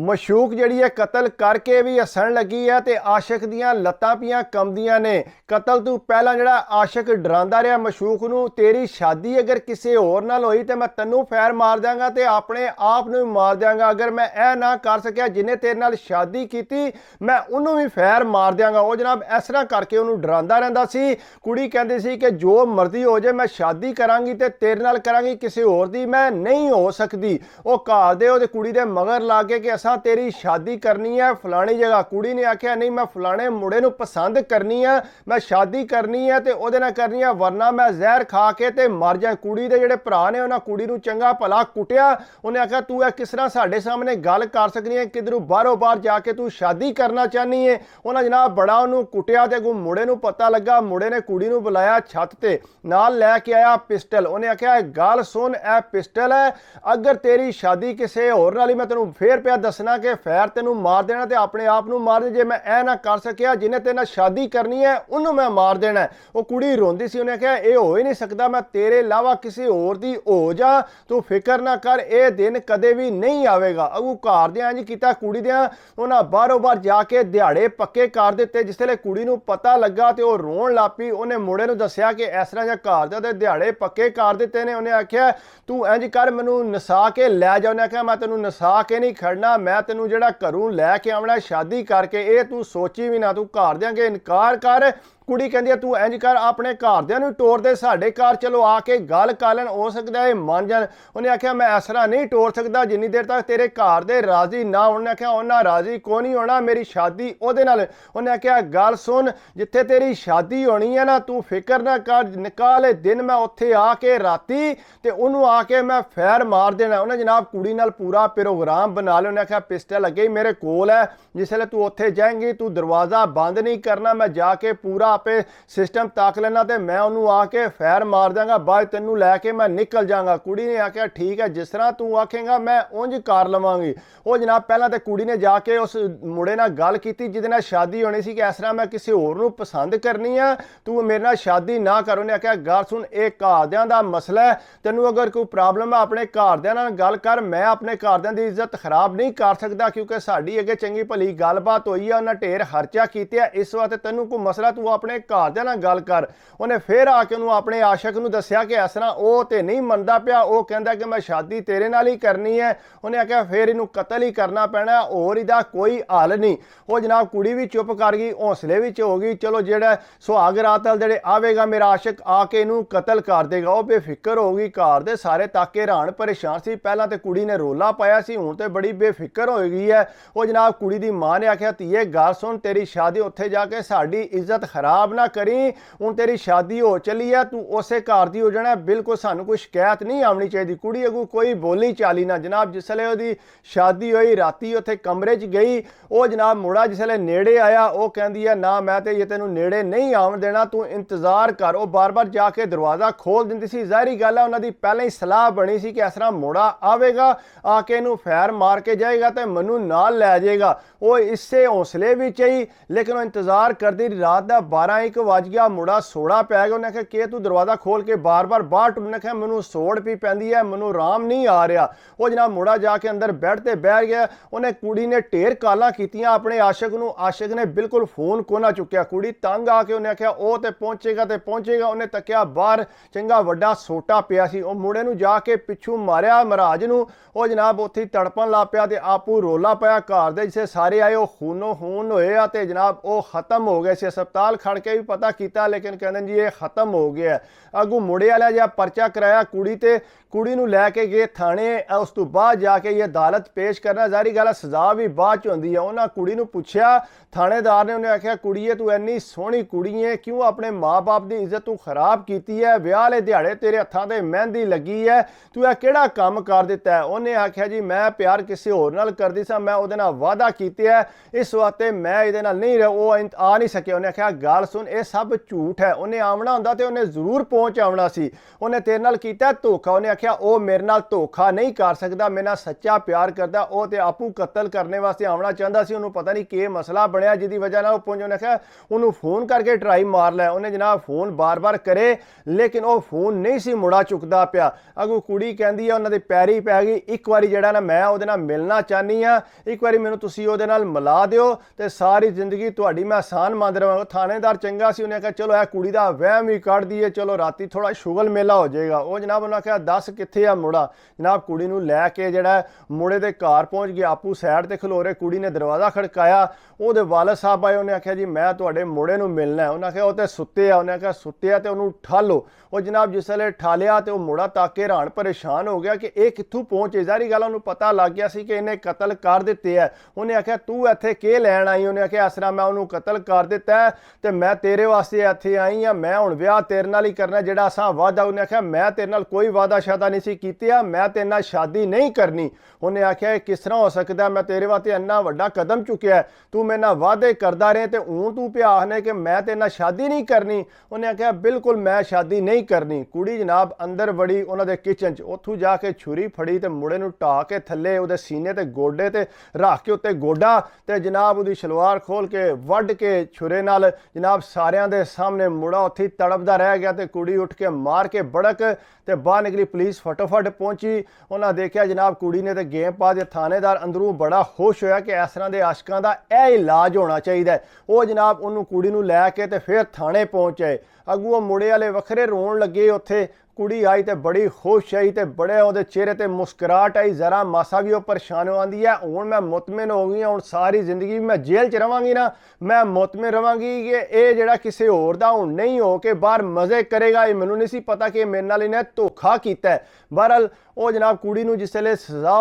मशूक जिहड़ी है कतल करके भी हसन लगी है ते आशिक दियां लत्तां पियां कंबदियां ने। कतल तू पहला जिहड़ा आशिक डरांदा रहा मशूक नूं, तेरी शादी अगर किसी होर नाल होई ते मैं तैनूं फैर मार देंगा ते अपने आप नूं मार देंगा। अगर मैं यह ना कर सकिया जिन्हें तेरे नाल शादी की मैं उन्होंने भी फैर मार देंगा। वो जनाब इस तरह करके उन्होंने डरांदा रहिंदा सी। कुड़ी कहंदी सी कि जो मर्जी हो जाए मैं शादी करांगी ते तेरे नाल करांगी, किसी होर दी मैं नहीं हो सकती। वो घर दे ओहदे कुड़ी दे मगर ला के कि असां तेरी शादी करनी है फलानी जगह। कुड़ी ने आख्या नहीं मैं फलाने मुंडे नूं पसंद करनी है, मैं शादी करनी है ते ओहदे नाल करनी है, वरना मैं जहर खा के ते मर जा। कुड़ी दे जिहड़े भरा ने उन्हां कुड़ी नूं चंगा भला कुटिया। उन्हें आख्या तू किस तरह साडे सामने गल कर सकनी है, किधरों बाहरों बाहर जाके तू शादी करना चाहनी है। उन्हें जनाब बड़ा उन्होंने कुटिया ते अगों मुंडे नूं पता लगा। मुंडे ने कुड़ी नूं बुलाया छत ते, नाल लैके आया पिस्टल। उन्हें आख्या गल सुन ए पिस्टल है, अगर तेरी शादी किसी होर नाल मैं तेनों फिर पिया दसना कि फैर तेनों मार देना ते अपने आप नूं मार दे। जे मैं ए ना कर सकिया जिन्हें तेरे नाल शादी करनी है उन्होंने मैं मार देना। वो कुड़ी रोंदी सी। उन्हें आख्या ये हो ही नहीं सकता, मैं तेरे इलावा किसी होर दी हो जा, तू फिक्र ना कर, ये दिन कदे भी नहीं आवेगा। अगू घर दे इंज कीता, कुड़ी दे उन्हें बाहरों बाहर जाके दिहाड़े पक्के कर दिते। जिसले कुड़ी नूं पता लगा तो वह रोन लग पई। उन्हें मुंडे नूं दस्सिया कि इस तरह घर दे दिहाड़े पक्के कर दिते ने। उन्हें आख्या तू इंज कर मैनूं नसा के लै जा। उन्हें आख्या मैं तेनों नसा के नहीं खड़ना, मैं तेनों जिहड़ा घरों लैके आउणा शादी करके, ये तू सोची भी ना, तू घर दे अगे इनकार कर। कुड़ी कहती है तू इंज कर अपने घरदियां नूं टोर दे, साडे घर चलो आके गल कर लैन, हो सकता है मान जान। उन्हें आख्या मैं इस तरह नहीं टोर सकता जिन्नी देर तक तेरे घर दे राजी ना। उन्हें आख्या उन्हें राजी को नहीं होना, मेरी शादी ओहदे नाल। उन्हें आख्या गल सुन, जिथे तेरी शादी होनी है ना तू फिक्र ना कर, निकाले दिन मैं उत्थे आके राती ते उन्होंने आके मैं फैर मार देना। उन्हें जनाब कुड़ी नाल पूरा प्रोग्राम बना लिया। उन्हें आख्या पिस्टल अगे ही मेरे कोल है, जिसले तू उत्थे जाएंगी तू दरवाजा बंद नहीं करना, मैं जाके पूरा पे सिस्टम ताक लेना ते मैं उन्होंने आके फैर मार देंगा, बाद तेनू लैके मैं निकल जाऊंगा। कुड़ी ने आख्या ठीक है, जिस तरह तू आखेगा मैं उंज कर लवांगी। वो जनाब पहला तो कुड़ी ने जाके उस मुंडे नाल गल कीती जिहदे नाल शादी होनी सी कि इस तरह मैं किसी होर नूं पसंद करनी है, तू मेरे नाल शादी ना कर। उन्हें आख्या गल सुन, एक घरदियां दा मसला है, तेनू अगर कोई प्रॉब्लम है अपने घरदियां नाल गल कर, मैं अपने घरदियां दी इज्जत खराब नहीं कर सकता, क्योंकि साडी अगे चंगी भली गलबात होई है, उन्हें ढेर खर्चा कीता, इस वास्ते तेनू कोई मसला तू अपने घरदियां नाल गल कर। उन्हें फिर आके उन्होंने अपने आशिक नूं दस्सिया कि इस तरह वो तो नहीं मनदा पिया, वो कहंदा कि मैं शादी तेरे नाल ही करनी है। उन्हें आख्या फिर इनू कतल ही करना पैना, होर इहदा कोई हल नहीं। वो जनाब कुड़ी भी चुप कर गई, हौसले विच हो गई, चलो जेड़ा सुहाग रात वाल जेड़े आवेगा मेरा आशिक आके इनू कतल कर देगा। वो बेफिक्र हो गई, घर दे सारे ताके हैरान परेशान सी। पहला तो कुड़ी ने रोला पाया सी, हुण ते बड़ी बेफिक्र हो गई है। वो जनाब कुड़ी दी मां ने आख्या धीए गल सुन, तेरी शादी उत्थे जाके साडी इज्जत खराब ना करी, हुण तेरी शादी हो चली है, तू उसे घर दी हो जाना, बिल्कुल सानू कोई शिकायत नहीं आनी चाहिए। कुड़ी अगू कोई बोली चाली ना। जनाब जिसले ओहदी शादी हुई राती उत्थे कमरे च गई, वो जनाब मुड़ा जिसले नेड़े आया वो कहंदी है ना मैं तो ये तेनू नेड़े नहीं आवन देना, तू इंतजार कर। वो बार बार जाके दरवाजा खोल दिंदी सी। ज़ाहिरी गल है उन्हां दी पहले ही सलाह बनी सी कि इस तरह मुड़ा आवेगा, आके इनू फैर मार के जाएगा तो मैनू नाल लै जाएगा। वो इससे हौसले भी चाहिए, लेकिन वो इंतजार करती रात का 12-1 वज गया, मुड़ा सोड़ा पै गया। उन्हें आख्या तू दरवाजा खोल के बार बार बाहर टुरना, आख्या मैनू सोड़ पी पैंदी है, मैनू आराम नहीं आ रहा। वो जनाब मुड़ा जाके अंदर बैठ ते बह गया। उन्हें कुड़ी ने ढेर कालां कीतियां अपने आशिक नूं, आशिक ने बिल्कुल फोन को ना चुक्या। कुड़ी तंग आके उन्हें आख्या वो तो पहुंचेगा तो पहुंचेगा। उन्हें तकिया बाहर चंगा वड्डा सोटा पिया सी, वो मुंडे नूं जाके पिछू मारिया महाराज नूं। वो जनाब उत्थे तड़पन ला पिया ते आपू रोला पाया। घर दे जिसे सारे आए वो खूनो खून होए आ ते जनाब वो खत्म हो गए सी। अस्पताल खड़ के भी पता किया, लेकिन कहते जी ये खत्म हो गया। अगू मुंडे वाला जहा परचा कराया कुड़ी ते, कुड़ी नूं लैके गए थाने। उस तो बाद जाके ये अदालत पेश करना, ज़ाहिरी गल सज़ा भी बाद च होंदी है। उन्हें कुड़ी नूं पुछया थानेदार ने, उन्हें आख्या कुड़ीए तू इन्नी सोहनी कुड़ी है, क्यों अपने माँ बाप की इज्जत तू खराब की है, विआह वाले दिहाड़े तेरे हत्थां ते मेहंदी लगी है, तू यह किहड़ा काम कर दिता है। उन्हें आख्या जी मैं प्यार किसी होर नाल करदी सा, मैं उहदे नाल वादा कीता है, इस वास्ते मैं इहदे नाल नहीं वो आ नहीं सकिया। उन्हें आख्या गल गल सुन ये सब झूठ है, उन्हें आवना हुंदा ते उन्हें जरूर पहुंच आवना सी, उन्हें तेरे नाल कीता धोखा। उन्हें आख्या ओ मेरे नाल धोखा नहीं कर सकदा, मेरे नाल सच्चा प्यार करदा, ओ ते आपू कतल करने वास्ते आवना चाहता सी। उन्होंने पता नहीं कि मसला बनया जिहदी वजह नाल पहुंच। उन्हें आख्या उन्होंने फोन करके ट्राई मार लै। उन्हें जनाब फोन बार बार करे लेकिन वह फोन नहीं सी मुड़ा चुकदा पिया। अगू कुड़ी कहंदी है उन्हां दे पैरी पै गई, एक बारी जिहड़ा ना मैं उहदे नाल मिलना चाहनी हाँ, एक बारी मैनूं तुसीं उहदे नाल मिला दिओ ते सारी जिंदगी तुहाडी मैं आसान मंद रहांगा। थानेदार चंगा सी, उन्हें आख्या चलो यह कुड़ी दा वहम ही कढ दईए, चलो राती थोड़ा शुगल मेला हो जाएगा। वो जनाब उन्हें आख्या दस कित्थे आ मुड़ा। जनाब कुड़ी नूं लैके जिहड़ा मुड़े दे घर पहुंच गया, आपू साइड ते खलो रहे, कुड़ी ने दरवाज़ा खड़काया, ਉਹਦੇ ਵਾਲਦ ਸਾਹਿਬ ਆਏ। ਉਹਨੇ ਆਖਿਆ ਜੀ ਮੈਂ ਤੁਹਾਡੇ ਮੁੰਡੇ ਨੂੰ ਮਿਲਣਾ ਹੈ। ਉਹਨੇ ਆਖਿਆ ਉਹ ਤੇ ਸੁੱਤੇ ਆ। ਉਹਨੇ ਆਖਿਆ ਸੁੱਤੇ ਆ ਤੇ ਉਹਨੂੰ ਠਾਲੋ। ਉਹ ਜਨਾਬ ਜਿਸ ਵੇਲੇ ਠਾਲਿਆ ਤੇ ਉਹ ਮੁੰਡਾ ਤੱਕ ਕੇ ਹੈਰਾਨ ਪਰੇਸ਼ਾਨ ਹੋ ਗਿਆ ਕਿ ਇਹ ਕਿੱਥੋਂ ਪਹੁੰਚੇ। ਜ਼ਾਹਰੀ ਗੱਲ ਉਹਨੂੰ ਪਤਾ ਲੱਗ ਗਿਆ ਸੀ ਕਿ ਇਹਨੇ ਕਤਲ ਕਰ ਦਿੱਤੇ ਹੈ। ਉਹਨੇ ਆਖਿਆ ਤੂੰ ਇੱਥੇ ਕੀ ਲੈਣ ਆਈ। ਉਹਨੇ ਆਖਿਆ ਇਸ ਤਰ੍ਹਾਂ ਮੈਂ ਉਹਨੂੰ ਕਤਲ ਕਰ ਦਿੱਤਾ ਤੇ ਮੈਂ ਤੇਰੇ ਵਾਸਤੇ ਇੱਥੇ ਆਈ ਹਾਂ, ਮੈਂ ਹੁਣ ਵਿਆਹ ਤੇਰੇ ਨਾਲ ਹੀ ਕਰਨਾ ਜਿਹੜਾ ਅਸਾਂ ਵਾਅਦਾ। ਉਹਨੇ ਆਖਿਆ ਮੈਂ ਤੇਰੇ ਨਾਲ ਕੋਈ ਵਾਅਦਾ ਸ਼ਾਦਾ ਨਹੀਂ ਸੀ ਕੀਤਾ, ਮੈਂ ਤੇਰੇ ਨਾਲ ਸ਼ਾਦੀ ਨਹੀਂ ਕਰਨੀ। ਉਹਨੇ ਆਖਿਆ ਇਹ ਕਿਸ ਤਰ੍ਹਾਂ ਹੋ ਸਕਦਾ, ਮੈਂ ਤੇਰੇ ਵਾਸਤੇ ਇੰਨਾ ਵੱਡਾ ਕਦਮ ਚੁੱਕਿਆ, ਤੂੰ ਮੇਰੇ ਨਾਲ ਵਾਅਦੇ ਕਰਦਾ ਰਹੇ ਤੇ ਹੁਣ ਤੂੰ ਪਿਆ ਆਖਨੇ ਕਿ ਮੈਂ ਤੇਰੇ ਨਾਲ ਸ਼ਾਦੀ ਨਹੀਂ ਕਰਨੀ। ਉਹਨੇ ਆਖਿਆ ਬਿਲਕੁਲ ਮੈਂ ਸ਼ਾਦੀ ਨਹੀਂ ਕਰਨੀ। ਕੁੜੀ ਜਨਾਬ ਅੰਦਰ ਵੜੀ ਉਹਨਾਂ ਦੇ ਕਿਚਨ 'ਚ, ਉੱਥੋਂ ਜਾ ਕੇ ਛੁਰੀ ਫੜੀ ਤੇ ਮੁੰਡੇ ਨੂੰ ਢਾਹ ਕੇ ਥੱਲੇ ਉਹਦੇ ਸੀਨੇ ਤੇ ਗੋਡੇ ਤੇ ਰੱਖ ਕੇ ਉੱਤੇ ਗੋਡਾ ਤੇ ਜਨਾਬ ਉਹਦੀ ਸਲਵਾਰ ਖੋਲ ਕੇ ਵੱਢ ਕੇ ਛੁਰੇ ਨਾਲ ਜਨਾਬ ਸਾਰਿਆਂ ਦੇ ਸਾਹਮਣੇ ਮੁੰਡਾ ਉੱਥੇ ਤੜਪਦਾ ਰਹਿ ਗਿਆ ਤੇ ਕੁੜੀ ਉੱਠ ਕੇ ਮਾਰ ਕੇ ਬੜਕ ਤੇ ਬਾਹਰ ਨਿਕਲੀ। ਪੁਲਿਸ ਫਟਾਫਟ ਪਹੁੰਚੀ, ਉਹਨਾਂ ਦੇਖਿਆ ਜਨਾਬ ਕੁੜੀ ਨੇ ਤੇ ਗੇਮ ਪਾ ਦੇ। ਥਾਣੇਦਾਰ ਅੰਦਰੋਂ ਬੜਾ ਖੁਸ਼ ਹੋਇਆ ਕਿ ਇਸ ਤਰ੍ਹਾਂ ਦੇ ਆਸ਼ਕਾਂ ਦਾ ਇਹ ਇਲਾਜ ਹੋਣਾ ਚਾਹੀਦਾ। ਉਹ ਜਨਾਬ ਉਹਨੂੰ ਕੁੜੀ ਨੂੰ ਲੈ ਕੇ ਤੇ ਫਿਰ ਥਾਣੇ ਪਹੁੰਚੇ। ਅੱਗੋਂ ਉਹ ਮੁੰਡੇ ਵਾਲੇ ਵੱਖਰੇ ਰੋਣ ਲੱਗੇ। ਉੱਥੇ ਕੁੜੀ ਆਈ ਤੇ ਬੜੀ ਖੁਸ਼ ਆਈ ਤੇ ਬੜੇ ਉਹਦੇ ਚਿਹਰੇ ਤੇ ਮੁਸਕਰਾਹਟ ਆਈ, ਜ਼ਰਾ ਮਾਸਾ ਵੀ ਉਹ ਪਰੇਸ਼ਾਨ ਆਉਂਦੀ ਹੈ ਹੁਣ ਮੈਂ ਮੁਤਮਿਨ ਹੋ ਗਈ ਹਾਂ, ਹੁਣ ਸਾਰੀ ਜ਼ਿੰਦਗੀ ਮੈਂ ਜੇਲ੍ਹ 'ਚ ਰਵਾਂਗੀ ਨਾ, ਮੈਂ ਮੁਤਮਿਨ ਰਵਾਂਗੀ ਕਿ ਇਹ ਜਿਹੜਾ ਕਿਸੇ ਹੋਰ ਦਾ ਹੁਣ ਨਹੀਂ ਹੋ ਕੇ ਬਾਹਰ ਮਜ਼ੇ ਕਰੇਗਾ। ਇਹ ਮੈਨੂੰ ਨਹੀਂ ਸੀ ਪਤਾ ਕਿ ਮੇਰੇ ਨਾਲ ਇਹਨੇ ਧੋਖਾ ਕੀਤਾ। ਬਹਰਹਾਲ ਉਹ ਜਨਾਬ ਕੁੜੀ ਨੂੰ ਜਿਸ ਵੇਲੇ ਸਜ਼ਾ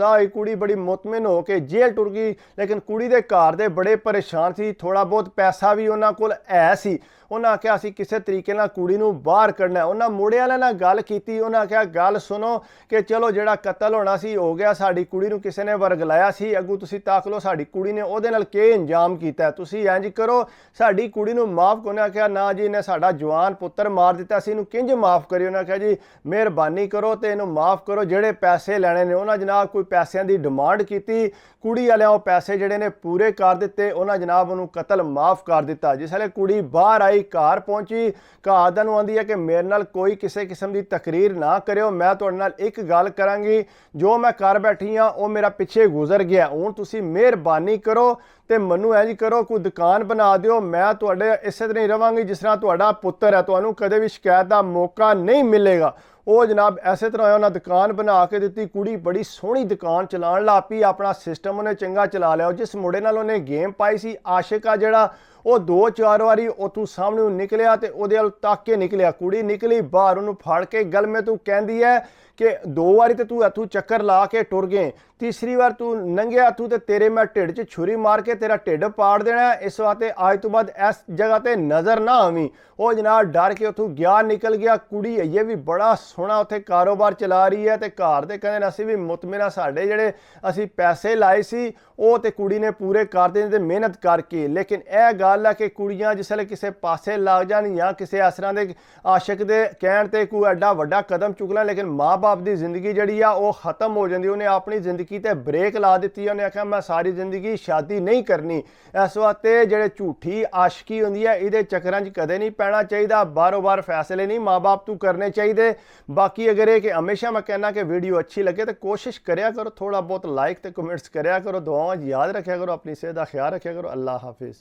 ਹੋਈ ਕੁੜੀ ਬੜੀ ਮੁਤਮਿਨ ਹੋ ਕੇ ਜੇਲ੍ਹ ਟੁਰ ਗਈ। ਲੇਕਿਨ ਕੁੜੀ ਦੇ ਘਰ ਦੇ ਬੜੇ ਪਰੇਸ਼ਾਨ ਸੀ, ਥੋੜਾ ਬਹੁਤ ਪੈਸਾ ਵੀ ਉਹਨਾਂ ਕੋਲ ਹੈ ਸੀ। ਉਹਨਾਂ ਆਖਿਆ ਅਸੀਂ ਕਿਸੇ ਤਰੀਕੇ ਨਾਲ ਕੁੜੀ ਨੂੰ ਬਾਹਰ ਕੱਢਣਾ। ਉਹਨਾਂ ਮੁੰਡੇ ਵਾਲਿਆਂ ਨਾਲ ਗੱਲ ਕੀਤੀ, ਉਹਨਾਂ ਆਖਿਆ ਗੱਲ ਸੁਣੋ ਕਿ ਚਲੋ ਜਿਹੜਾ ਕਤਲ ਹੋਣਾ ਸੀ ਹੋ ਗਿਆ, ਸਾਡੀ ਕੁੜੀ ਨੂੰ ਕਿਸੇ ਨੇ ਵਰਗਲਾਇਆ ਸੀ, ਅੱਗੋਂ ਤੁਸੀਂ ਤਾਕ ਲਓ ਸਾਡੀ ਕੁੜੀ ਨੇ ਉਹਦੇ ਨਾਲ ਕੀ ਇੰਜਾਮ ਕੀਤਾ, ਤੁਸੀਂ ਇੰਜ ਕਰੋ ਸਾਡੀ ਕੁੜੀ ਨੂੰ ਮਾਫ। ਉਹਨੇ ਆਖਿਆ ਨਾ ਜੀ ਇਹਨੇ ਸਾਡਾ ਜਵਾਨ ਪੁੱਤਰ ਮਾਰ ਦਿੱਤਾ ਸੀ, ਇਹਨੂੰ ਕਿੰਜ ਮਾਫ ਕਰੀ। ਉਹਨੇ ਆਖਿਆ ਜੀ ਮਿਹਰਬਾਨੀ ਕਰੋ ਤੇ ਇਹਨੂੰ ਮਾਫ ਕਰੋ, ਜਿਹੜੇ ਪੈਸੇ ਲੈਣੇ ਨੇ। ਉਹਨਾਂ ਜਨਾਬ ਕੋਈ ਪੈਸਿਆਂ ਦੀ ਡਿਮਾਂਡ ਕੀਤੀ, ਕੁੜੀ ਵਾਲਿਆਂ ਉਹ ਪੈਸੇ ਜਿਹੜੇ ਨੇ ਪੂਰੇ ਕਰ ਦਿੱਤੇ। ਉਹਨਾਂ ਜਨਾਬ ਉਹਨੂੰ ਕਤਲ ਮਾਫ ਕਰ ਦਿੱਤਾ। ਜਿਸ ਵੇਲੇ ਕੁੜੀ ਬਾਹਰ ਆਈ, ਘਰ ਪਹੁੰਚੀ, ਘਰ ਦਾ ਨੂੰ ਆਂਦੀ ਹੈ ਕਿ ਮੇਰੇ ਨਾਲ ਕੋਈ ਕਿਸੇ ਕਿਸਮ ਦੀ ਤਕਰੀਰ ਨਾ ਕਰਿਓ, ਮੈਂ ਤੁਹਾਡੇ ਨਾਲ ਇੱਕ ਗੱਲ ਕਰਾਂਗੀ, ਜੋ ਮੈਂ ਕਰ ਬੈਠੀ ਹਾਂ ਉਹ ਮੇਰਾ ਪਿੱਛੇ ਗੁਜ਼ਰ ਗਿਆ, ਹੁਣ ਤੁਸੀਂ ਮਿਹਰਬਾਨੀ ਕਰੋ ਤੇ ਮੈਨੂੰ ਇੰਜ ਕਰੋ ਕੋਈ ਦੁਕਾਨ ਬਣਾ ਦਿਓ, ਮੈਂ ਤੁਹਾਡੇ ਇਸੇ ਤਰ੍ਹਾਂ ਹੀ ਰਵਾਂਗੀ ਜਿਸ ਤਰ੍ਹਾਂ ਤੁਹਾਡਾ ਪੁੱਤਰ ਹੈ, ਤੁਹਾਨੂੰ ਕਦੇ ਵੀ ਸ਼ਿਕਾਇਤ ਦਾ ਮੌਕਾ ਨਹੀਂ ਮਿਲੇਗਾ। ਉਹ ਜਨਾਬ ਐਸੇ ਤਰ੍ਹਾਂ ਉਹਨਾਂ ਦੁਕਾਨ ਬਣਾ ਕੇ ਦਿੱਤੀ। ਕੁੜੀ ਬੜੀ ਸੋਹਣੀ ਦੁਕਾਨ ਚਲਾਉਣ ਲੱਗ ਪਈ, ਆਪਣਾ ਸਿਸਟਮ ਉਹਨੇ ਚੰਗਾ ਚਲਾ ਲਿਆ। ਜਿਸ ਮੁੰਡੇ ਨਾਲ ਉਹਨੇ ਗੇਮ ਪਾਈ ਸੀ ਆਸ਼ਿਕ ਆ ਜਿਹੜਾ, ਉਹ 2-4 ਵਾਰੀ ਉੱਥੋਂ ਸਾਹਮਣੇ ਨਿਕਲਿਆ ਤੇ ਉਹਦੇ ਵੱਲ ਤੱਕ ਕੇ ਨਿਕਲਿਆ। ਕੁੜੀ ਨਿਕਲੀ ਬਾਹਰ, ਉਹਨੂੰ ਫੜ ਕੇ ਗਲਮੇ ਤੋਂ ਕਹਿੰਦੀ ਹੈ ਕਿ 2 ਵਾਰੀ ਤੇ ਤੂੰ ਇੱਥੋਂ ਚੱਕਰ ਲਾ ਕੇ ਟੁਰ ਗਏ, ਤੀਸਰੀ ਵਾਰ ਤੂੰ ਲੰਘਿਆ ਇੱਥੋਂ ਤੇ ਤੇਰੇ ਮੈਂ ਢਿੱਡ 'ਚ ਛੁਰੀ ਮਾਰ ਕੇ ਤੇਰਾ ਢਿੱਡ ਪਾੜ ਦੇਣਾ, ਇਸ ਵਾਸਤੇ ਅੱਜ ਤੋਂ ਬਾਅਦ ਇਸ ਜਗ੍ਹਾ ਤੇ ਨਜ਼ਰ ਨਾ ਆਵੀਂ। ਉਹ ਜਨਾਬ ਡਰ ਕੇ ਉੱਥੋਂ ਗਿਆ, ਨਿਕਲ ਗਿਆ। ਕੁੜੀ ਇਹ ਵੀ ਬੜਾ ਸੋਹਣਾ ਉੱਥੇ ਕਾਰੋਬਾਰ ਚਲਾ ਰਹੀ ਹੈ ਤੇ ਘਰ ਦੇ ਕਹਿੰਦੇ ਅਸੀਂ ਵੀ ਮੁਤਮਿਨ, ਸਾਡੇ ਜਿਹੜੇ ਅਸੀਂ ਪੈਸੇ ਲਾਏ ਸੀ ਉਹ ਤੇ ਕੁੜੀ ਨੇ ਪੂਰੇ ਕਰ ਦੇਣੇ ਤੇ ਮਿਹਨਤ ਕਰਕੇ। ਲੇਕਿਨ ਇਹ ਗੱਲ ਹੈ ਕਿ ਕੁੜੀਆਂ ਜਿਸ ਵੇਲੇ ਕਿਸੇ ਪਾਸੇ ਲੱਗ ਜਾਣ ਜਾਂ ਕਿਸੇ ਇਸ ਤਰ੍ਹਾਂ ਦੇ ਆਸ਼ਿਕ ਦੇ ਕਹਿਣ ਤੇ ਕੋਈ ਐਡਾ ਵੱਡਾ ਕਦਮ ਚੁੱਕ ਲੈ, ਲੇਕਿਨ ਮਾਂ-ਬਾਪ ਦੀ ਜ਼ਿੰਦਗੀ ਜਿਹੜੀ ਆ ਉਹ ਖਤਮ ਹੋ ਜਾਂਦੀ। ਉਹਨੇ ਆਪਣੀ ਜ਼ਿੰਦਗੀ ਤੇ ਬ੍ਰੇਕ ਲਾ ਦਿੱਤੀ। ਉਹਨੇ ਆਖਿਆ ਮੈਂ ਸਾਰੀ ਜ਼ਿੰਦਗੀ ਸ਼ਾਦੀ ਨਹੀਂ ਕਰਨੀ। ਇਸ ਵਾਸਤੇ ਜਿਹੜੇ ਝੂਠੀ ਆਸ਼ਕੀ ਹੁੰਦੀ ਹੈ ਇਹਦੇ ਚੱਕਰਾਂ 'ਚ ਕਦੇ ਨਹੀਂ ਪੈਣਾ ਚਾਹੀਦਾ। ਬਾਰੋ-ਬਾਰ ਫੈਸਲੇ ਨਹੀਂ ਮਾਂ-ਬਾਪ ਤੋਂ ਕਰਨੇ ਚਾਹੀਦੇ। ਬਾਕੀ ਅਗਰ ਇਹ ਕਿ ਹਮੇਸ਼ਾ ਮੈਂ ਕਹਿਣਾ ਕਿ ਵੀਡੀਓ ਅੱਛੀ ਲੱਗੇ ਤਾਂ ਕੋਸ਼ਿਸ਼ ਕਰਿਆ ਕਰੋ, ਥੋੜਾ ਬਹੁਤ ਲਾਈਕ ਤੇ ਕਮੈਂਟਸ ਕਰਿਆ ਕਰੋ, ਦੁਆਵਾਂ ਯਾਦ ਰੱਖਿਆ ਕਰੋ, ਆਪਣੀ ਸਿਹਤ ਦਾ ਖਿਆਲ ਰੱਖਿਆ ਕਰੋ। ਅੱਲਾਹ ਹਾਫਿਜ਼।